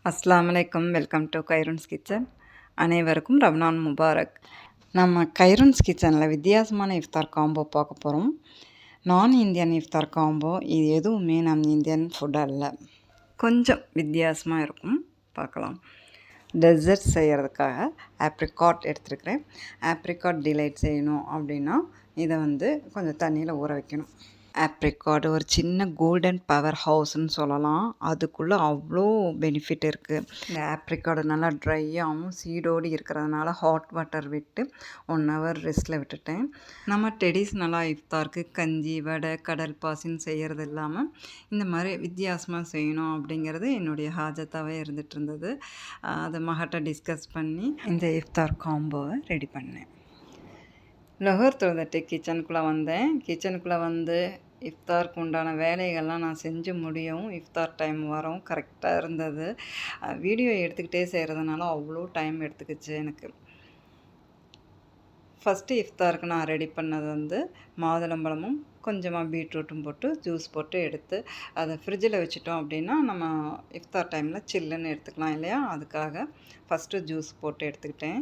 அஸ்ஸலாமு அலைக்கும். Welcome to Khairun's kitchen. அனைவருக்கும் ரமலான் முபாரக். நம்ம கைரூன்ஸ் கிச்சனில் வித்தியாசமான இஃப்தார் காம்போ பார்க்க போகிறோம். நான் இந்தியன் இஃப்தார் காம்போ. இது எதுவுமே நம்ம இந்தியன் ஃபுட் அல்ல, கொஞ்சம் வித்தியாசமாக இருக்கும். பார்க்கலாம். டெசர்ட் செய்கிறதுக்காக ஆப்ரிகாட் எடுத்துருக்கிறேன். ஆப்ரிகாட் டிலைட் செய்யணும் அப்படின்னா இதை கொஞ்சம் தண்ணியில் ஊற வைக்கணும். ஆப்ரிகாட் ஒரு சின்ன கோல்டன் பவர் ஹவுஸ்ன்னு சொல்லலாம். அதுக்குள்ளே அவ்வளோ பெனிஃபிட் இருக்குது. இந்த ஆப்ரிகாட் நல்லா ட்ரையாகவும் சீடோடு இருக்கிறதுனால ஹாட் வாட்டர் விட்டு 1 ஹவர் ரெஸ்ட்டில் விட்டுட்டேன். நம்ம ட்ரெடிஷ்னலாக இஃப்தாருக்கு கஞ்சி, வடை, கடல் பாசின்னு செய்கிறது இல்லாமல் இந்த மாதிரி வித்தியாசமாக செய்யணும் அப்படிங்கிறது என்னுடைய ஹாஜத்தாகவே இருந்துகிட்டு இருந்தது. அதை மகட்ட டிஸ்கஸ் பண்ணி இந்த இஃப்தார் காம்போவை ரெடி பண்ணேன். லொஹர் தொழுதுட்டு கிச்சனுக்குள்ளே வந்தேன். கிச்சனுக்குள்ளே இஃப்தாருக்கு உண்டான வேலைகள்லாம் நான் செஞ்சு முடியவும் இஃப்தார் டைம் வரவும் கரெக்டாக இருந்தது. வீடியோ எடுத்துக்கிட்டே செய்கிறதுனால அவ்வளோ டைம் எடுத்துக்கிச்சு எனக்கு. ஃபஸ்ட்டு இஃப்தாருக்கு நான் ரெடி பண்ணது மாதுளம்பழமும் கொஞ்சமாக பீட்ரூட்டும் போட்டு ஜூஸ் போட்டு எடுத்து அதை ஃப்ரிட்ஜில் வச்சுட்டோம் அப்படின்னா நம்ம இஃப்தார் டைமில் சில்லுன்னு எடுத்துக்கலாம் இல்லையா? அதுக்காக ஃபஸ்ட்டு ஜூஸ் போட்டு எடுத்துக்கிட்டேன்.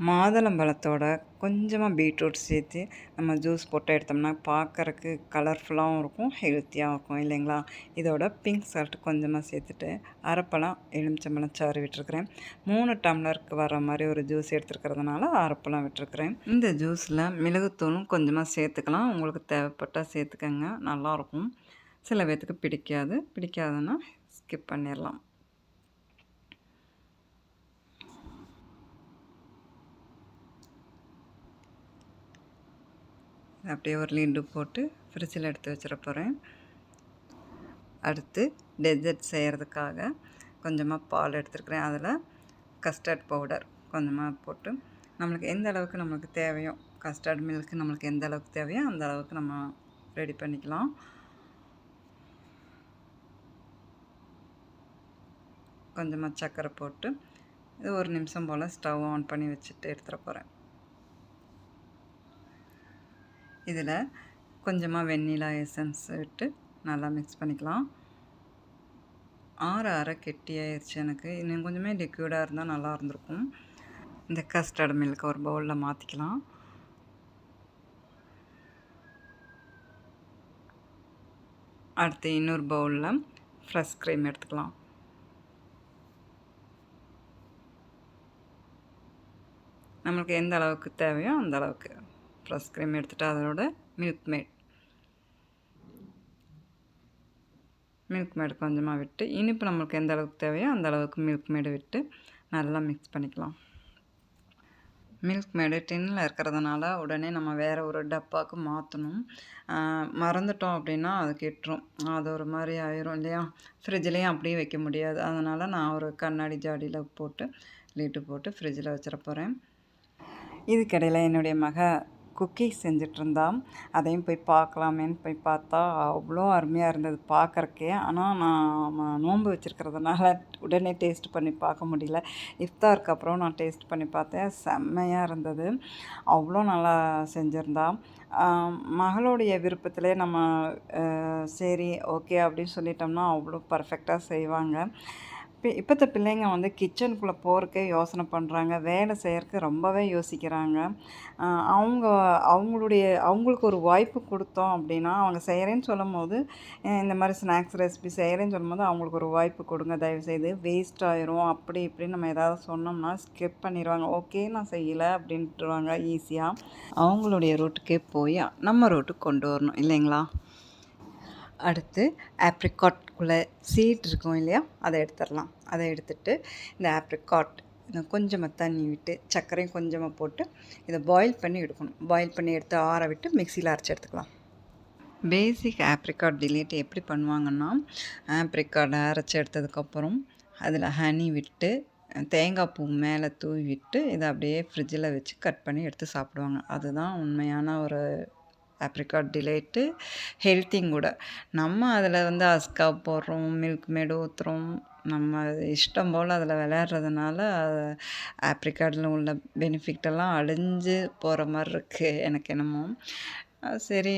மாதுளம்பழத்தோட கொஞ்சமாக பீட்ரூட் சேர்த்து நம்ம ஜூஸ் போட்டு எடுத்தோம்னா பார்க்குறக்கு கலர்ஃபுல்லாகவும் இருக்கும், ஹெல்த்தியாகவும் இருக்கும் இல்லைங்களா? இதோட பிங்க் சால்ட் கொஞ்சமாக சேர்த்துட்டு அரைப்பழம் எலுமிச்சம்பழம் சாறு விட்டுருக்குறேன். 3 டம்ளருக்கு வர மாதிரி ஒரு ஜூஸ் எடுத்துருக்கிறதுனால அரைப்பழம் விட்டுருக்குறேன். இந்த ஜூஸில் மிளகுத்தூளும் கொஞ்சமாக சேர்த்துக்கலாம். உங்களுக்கு தேவைப்பட்டால் சேர்த்துக்கங்க, நல்லாயிருக்கும். சில பேர்த்துக்கு பிடிக்காதுன்னா ஸ்கிப் பண்ணிடலாம். அப்படியே ஒரு லிட்டு போட்டு ஃப்ரிட்ஜில் எடுத்து வச்சிட போகிறேன். அடுத்து டெசர்ட் செய்கிறதுக்காக கொஞ்சமாக பால் எடுத்துருக்குறேன். அதில் கஸ்டர்ட் பவுடர் கொஞ்சமாக போட்டு நம்மளுக்கு எந்த அளவுக்கு நம்மளுக்கு தேவையோ, கஸ்டர்ட் மில்க்கு நம்மளுக்கு எந்த அளவுக்கு தேவையோ அந்த அளவுக்கு நம்ம ரெடி பண்ணிக்கலாம். கொஞ்சமாக சர்க்கரை போட்டு இது 1 நிமிஷம் போல் ஸ்டவ் ஆன் பண்ணி வச்சுட்டு எடுத்துகிட போகிறேன். இதில் கொஞ்சமாக வெண்ணிலா எசன்ஸ் விட்டு நல்லா மிக்ஸ் பண்ணிக்கலாம். ஆற கெட்டியாகிடுச்சு எனக்கு. இன்னும் கொஞ்சமே லிக்விடாக இருந்தால் நல்லா இருந்திருக்கும். இந்த கஸ்டர்ட் மில்க் ஒரு பவுலில் மாற்றிக்கலாம். அடுத்து இன்னொரு பவுலில் ஃப்ரெஷ் க்ரீம் எடுத்துக்கலாம். நம்மளுக்கு எந்த அளவுக்கு தேவையோ அந்த அளவுக்கு ஃப்ரெஷ் க்ரீம் எடுத்துகிட்டு அதோட மில்க் மேட் கொஞ்சமாக விட்டு இனிப்பு நம்மளுக்கு எந்த அளவுக்கு தேவையோ அந்த அளவுக்கு மில்க் மேடு விட்டு நல்லா மிக்ஸ் பண்ணிக்கலாம். மில்க் மேடு டின்னில் இருக்கிறதுனால உடனே நம்ம வேறு ஒரு டப்பாவுக்கு மாற்றணும். மறந்துட்டோம் அப்படின்னா அது கெட்டுரும், அது ஒரு மாதிரி ஆயிரும் இல்லையா? ஃப்ரிட்ஜ்லேயும் அப்படியே வைக்க முடியாது. அதனால் நான் ஒரு கண்ணாடி ஜாடியில் போட்டு லிட்டு போட்டு ஃப்ரிட்ஜில் வச்சிட போகிறேன். இதுக்கிடையில் என்னுடைய மக குக்கீஸ் செஞ்சிட்ருந்தா. அதையும் போய் பார்க்கலாமேன்னு போய் பார்த்தா அவ்வளோ அருமையாக இருந்தது பார்க்குறக்கே. ஆனால் நான் நோன்பு வச்சுருக்கிறதுனால உடனே டேஸ்ட் பண்ணி பார்க்க முடியல. இஃப்தாருக்கு அப்புறம் நான் டேஸ்ட் பண்ணி பார்த்தேன், செம்மையாக இருந்தது. அவ்வளோ நல்லா செஞ்சுருந்தா. மகளுடைய விருப்பத்திலே நம்ம சரி ஓகே அப்படின்னு சொல்லிட்டோம்னா அவ்வளோ பர்ஃபெக்டாக செய்வாங்க. இப்போத்த பிள்ளைங்க கிச்சனுக்குள்ளே போகிறக்கே யோசனை பண்ணுறாங்க, வேலை செய்கிறதுக்கு ரொம்பவே யோசிக்கிறாங்க. அவங்களுக்கு ஒரு வாய்ப்பு கொடுத்தோம் அப்படின்னா அவங்க செய்கிறேன்னு சொல்லும்போது, இந்த மாதிரி ஸ்நாக்ஸ் ரெசிபி செய்கிறேன்னு சொல்லும்போது அவங்களுக்கு ஒரு வாய்ப்பு கொடுங்க தயவுசெய்து. வேஸ்ட் ஆயிரும் அப்படி இப்படின்னு நம்ம ஏதாவது சொன்னோம்னா ஸ்கிப் பண்ணிடுவாங்க. ஓகே நான் செய்யலை அப்படின்ட்டுருவாங்க ஈஸியாக. அவங்களுடைய ரூட்டுக்கே போய் நம்ம ரூட்டுக்கு கொண்டு வரணும் இல்லைங்களா? அடுத்து ஆப்ரிகாட்குள்ளே சீட் இருக்கும் இல்லையா, அதை எடுத்துடலாம். அதை எடுத்துட்டு இந்த ஆப்ரிகாட் கொஞ்சமாக தண்ணி விட்டு சர்க்கரையும் கொஞ்சமாக போட்டு இதை பாயில் பண்ணி எடுக்கணும். பாயில் பண்ணி எடுத்து ஆற விட்டு மிக்சியில் அரைச்சி எடுத்துக்கலாம். பேசிக் ஆப்ரிகாட் டிலைட் எப்படி பண்ணுவாங்கன்னா, ஆப்ரிகாட்டை அரைச்சி எடுத்ததுக்கப்புறம் அதில் ஹனி விட்டு தேங்காய் பூ மேலே தூவி விட்டு இதை அப்படியே ஃப்ரிட்ஜில் வச்சு கட் பண்ணி எடுத்து சாப்பிடுவாங்க. அதுதான் உண்மையான ஒரு ஆப்ரிகாட் டிலைட்டு, ஹெல்த்தியும் கூட. நம்ம அதில் அஸ்கா போடுறோம், மில்க் மேடு ஊற்றுறோம், நம்ம இஷ்டம் போல் அதில் விளையாடுறதுனால ஆப்ரிகாட்டில் உள்ள பெனிஃபிட்டெல்லாம் அழிஞ்சு போகிற மாதிரி இருக்குது எனக்கு என்னமோ. சரி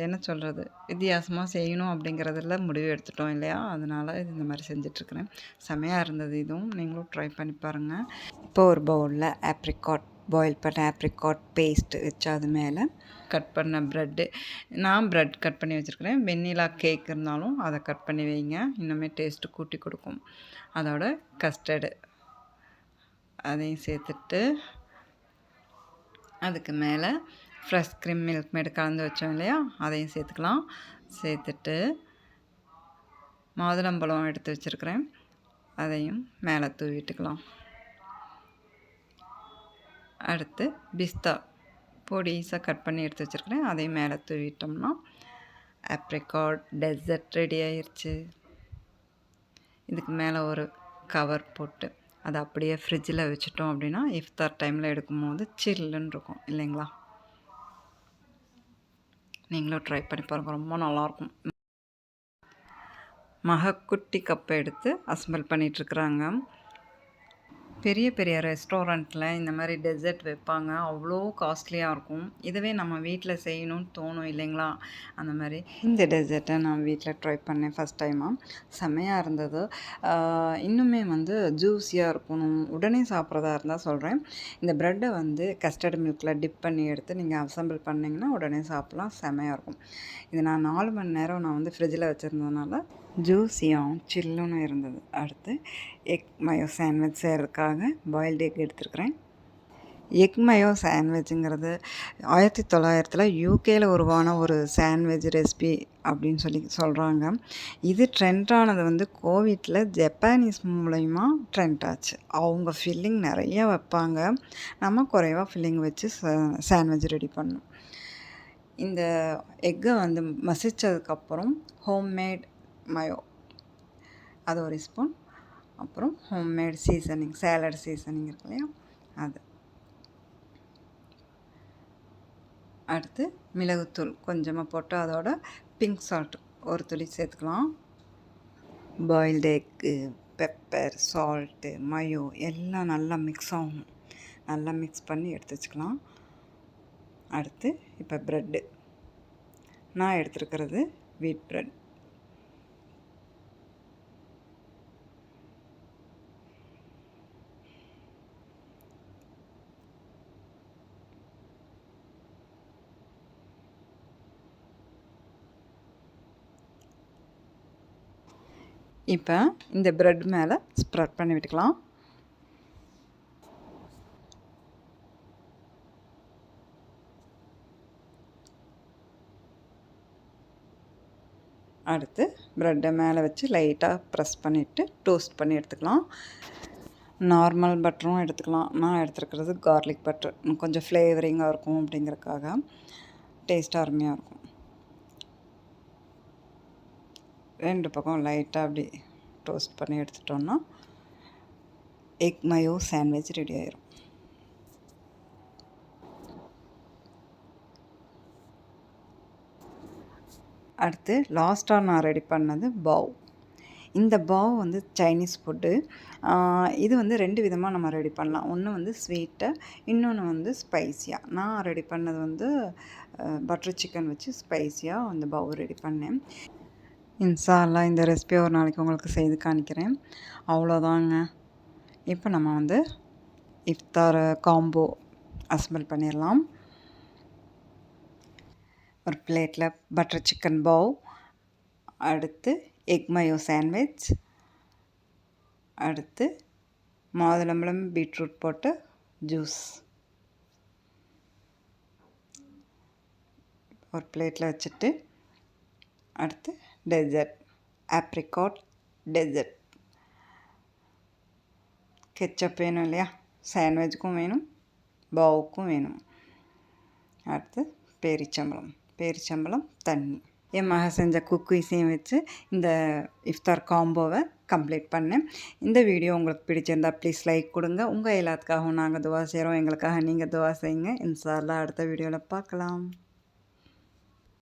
என்ன சொல்கிறது, வித்தியாசமாக செய்யணும் அப்படிங்கிறதுல முடிவு எடுத்துட்டோம் இல்லையா? அதனால் இது இந்த மாதிரி செஞ்சிட்ருக்கிறேன். செமையாக இருந்தது இதுவும். நீங்களும் ட்ரை பண்ணி பாருங்கள். இப்போ ஒரு பவுலில் ஆப்ரிகாட், பாயில் பண்ண ஆப்ரிகாட் பேஸ்ட் வச்சு அது மேலே கட் பண்ண ப்ரெட்டு, நான் ப்ரெட் கட் பண்ணி வச்சுருக்கிறேன். வெண்ணிலா கேக் இருந்தாலும் அதை கட் பண்ணி வைங்க, இன்னுமே டேஸ்ட்டு கூட்டி கொடுக்கும். அதோட கஸ்டர்டு அதையும் சேர்த்துட்டு, அதுக்கு மேலே ஃப்ரெஷ் க்ரீம் மில்க் மேடு கலந்து வச்சோம் இல்லையா, அதையும் சேர்த்துக்கலாம். சேர்த்துட்டு மாதுளம்பழம் எடுத்து வச்சுருக்கிறேன், அதையும் மேலே தூவிட்டுக்கலாம். அடுத்து பிஸ்தா பொடிசாக கட் பண்ணி எடுத்து வச்சுருக்கிறேன், அதையும் மேலே தூவிட்டோம்னா ஆப்ரிகாட் டெசர்ட் ரெடி ஆயிடுச்சு. இதுக்கு மேலே ஒரு கவர் போட்டு அதை அப்படியே ஃப்ரிட்ஜில் வச்சுட்டோம் அப்படின்னா இஃப்தார் டைமில் எடுக்கும்போது சில்லுன்னு இருக்கும் இல்லைங்களா? நீங்களும் ட்ரை பண்ணி பாருங்கள், ரொம்ப நல்லாயிருக்கும். குட்டி கப்பை எடுத்து அசம்பிள் பண்ணிகிட்ருக்குறாங்க. பெரிய பெரிய ரெஸ்டாரண்ட்டில் இந்த மாதிரி டெசர்ட் வைப்பாங்க, அவ்வளோ காஸ்ட்லியாக இருக்கும். இதுவே நம்ம வீட்டில் செய்யணும்னு தோணும் இல்லைங்களா? அந்த மாதிரி இந்த டெசர்ட்டை நான் வீட்டில் ட்ரை பண்ணேன் ஃபஸ்ட் டைமாக. செம்மையாக இருந்தது. இன்னுமே வந்து ஜூஸியாக இருக்கணும், உடனே சாப்பிட்றதா இருந்தால் சொல்கிறேன். இந்த ப்ரெட்டை வந்து கஸ்டர்ட் மில்கில் டிப் பண்ணி எடுத்து நீங்கள் அசம்பிள் பண்ணிங்கன்னா உடனே சாப்பிட்லாம், செம்மையாக இருக்கும். இது நான் 4 மணி நேரம் நான் வந்து ஃப்ரிட்ஜில் வச்சுருந்ததுனால ஜூஸியாகவும் சில்லுன்னு இருந்தது. அடுத்து எக் மயோ சாண்ட்விச் செய்கிறதுக்காக பாயில்டு எக் எடுத்துருக்கிறேன். எக் மயோ சாண்ட்விச்சுங்கிறது 1900 யூகேயில் உருவான ஒரு சாண்ட்விச் ரெசிபி அப்படின்னு சொல்லி சொல்கிறாங்க. இது ட்ரெண்டானது வந்து கோவிட்டில் ஜப்பானீஸ் மூலயமா ட்ரெண்ட் ஆச்சு. அவங்க ஃபில்லிங் நிறையா வைப்பாங்க, நம்ம குறைவாக ஃபில்லிங் வச்சு சாண்ட்விச் ரெடி பண்ணணும். இந்த எக்கை வந்து மசித்ததுக்கப்புறம் ஹோம்மேட் மயோ அது ஒரு ஸ்பூன், அப்புறம் ஹோம்மேட் சீசனிங், சேலட் சீசனிங் இருக்கு இல்லையா, அது. அடுத்து மிளகுத்தூள் கொஞ்சமாக போட்டு அதோட பிங்க் சால்ட் ஒரு துளி சேர்த்துக்கலாம். Boiled egg, pepper, salt, mayo எல்லாம் நல்லா மிக்ஸ் ஆகும். நல்லா மிக்ஸ் பண்ணி எடுத்து வச்சுக்கலாம். அடுத்து இப்போ ப்ரெட்டு நான் எடுத்துருக்கிறது வீட் ப்ரெட். இப்போ இந்த ப்ரெட் மேலே ஸ்ப்ரெட் பண்ணி விட்டுக்கலாம். அடுத்து ப்ரெட்டை மேலே வச்சு லைட்டாக ப்ரெஸ் பண்ணிவிட்டு டோஸ்ட் பண்ணி எடுத்துக்கலாம். நார்மல் பட்டரும் எடுத்துக்கலாம், நான் எடுத்துருக்கிறது கார்லிக் பட்டர், கொஞ்சம் ஃப்ளேவரிங்காக இருக்கும் அப்படிங்கிறதுக்காக, டேஸ்ட்டாக அருமையாக இருக்கும். 2 பக்கம் லைட்டாக அப்படி டோஸ்ட் பண்ணி எடுத்துட்டோன்னா எக் மயோ சாண்ட்விச் ரெடி ஆயிரும். அடுத்து லாஸ்ட்டாக நான் ரெடி பண்ணது பாவ். இந்த பாவ் வந்து சைனீஸ் ஃபுட்டு. இது வந்து 2 விதமாக நம்ம ரெடி பண்ணலாம். ஒன்று வந்து ஸ்வீட்டு, இன்னொன்று வந்து ஸ்பைஸியாக. நான் ரெடி பண்ணது வந்து பட்டர் சிக்கன் வச்சு ஸ்பைஸியாக அந்த பாவ் ரெடி பண்ணேன். இன்ஷா அல்லாஹ் இந்த ரெசிபியை ஒரு நாளைக்கு உங்களுக்கு செய்து காணிக்கிறேன். அவ்வளோதாங்க. இப்போ நம்ம வந்து இஃப்தார் காம்போ அசம்பிள் பண்ணிடலாம். ஒரு பிளேட்டில் பட்டர் சிக்கன் பாவ், அடுத்து எக் மயோ சாண்ட்விச், அடுத்து மாதுளம்பழம் பீட்ரூட் போட்டு ஜூஸ் ஒரு பிளேட்டில் வச்சுட்டு, அடுத்து டெசர்ட் ஆப்ரிகாட் டெசர்ட். கெச்சப் வேணும் இல்லையா, சாண்ட்விச்சுக்கும் வேணும், பாவுக்கும் வேணும். அடுத்து பேரிச்சம்பழம் தண்ணி. என் மக செஞ்ச குக்கீஸையும் வச்சு இந்த இஃப்தார் காம்போவை கம்ப்ளீட் பண்ணேன். இந்த வீடியோ உங்களுக்கு பிடிச்சிருந்தா ப்ளீஸ் லைக் கொடுங்க. உங்கள் எல்லாத்துக்காகவும் நாங்கள் துவா செய்கிறோம், எங்களுக்காக நீங்கள் துவா செய்யுங்க. இன்ஷா அல்லாஹ் அடுத்த வீடியோவில் பார்க்கலாம்.